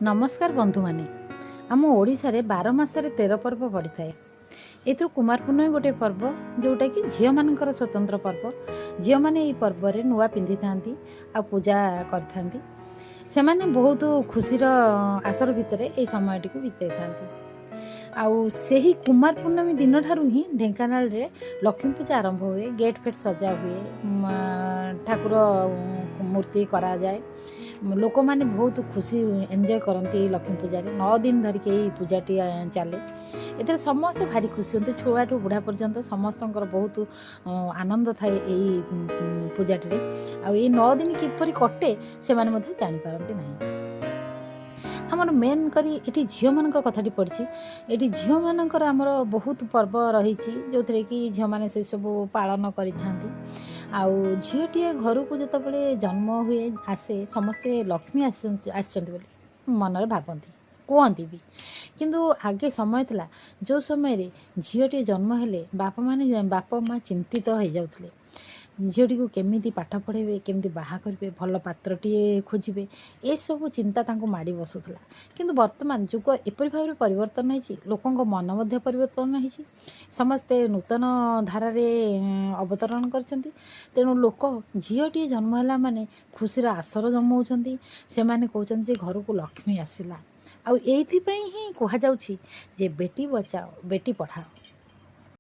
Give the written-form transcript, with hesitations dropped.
नमस्कार बंधु माने आम ओडिशा रे 12 मासरे 13 पर्व पड़ी थाए। एथु कुमार पूर्णिमा गोटे पर्व जोटा कि झील मानकर स्वतंत्र पर्व। झील माने ई पर्व रे नुआ पिंधि थांती आ पूजा करथांती। से माने बहुत खुशीर आसर भितर ए समयटी को बिताई थांती। आउ सेही कुमार पूर्णमी दिन ठारू ही ढेंकानाल रे लक्ष्मी पूजा आरंभ हुए। गेट फेट सजा हुए, ठाकुर मूर्ति करा जाए। लोक मैंने बहुत खुशी एंजॉय करती लक्ष्मी पूजा 9 दिन धरिक पूजाटी चले। ए समस्त भारी खुशी होती, छुआ ठू बुढ़ा पर्यंत समस्त बहुत आनंद थाए यही पूजाटी। आई 9 दिन किपरि कटे से जापारती ना। आमर मेन करी एटी झील मान कथाटी पड़ी। ये झील मानकर आमर बहुत पर्व रही जो थे कि झील मैंने से सब पालन करी आउ झीलटीए घर को जिते जन्म हुए आसे समस्ते लक्ष्मी आसती मनरे भावती कहती भी। किंतु आगे समय था जो समय झीलटीए जन्म हेले बापा माँ चिंतित हो जाते। झीलटी को केमिति पाठ पढ़ेबे, केमिति बाहा करेंगे, भल पात्रटीए खोजे, ये सब चिंता माड़ी बसुला। किंतु वर्तमान जुग एपरी भाव परिवर्तन होती, लोकों मन मध्य परिवर्तन होती, समस्ते नूतन धारा अवतरण करछंती। तेणु लोक झीलटीए जन्म है माने खुशीर आसर जमाउछंती। से माने कहउछंती जे घर को लक्ष्मी आसिला। आउ एइथि पई ही कहा जाउछि जे बेटी बचाओ बेटी पढ़ाओ।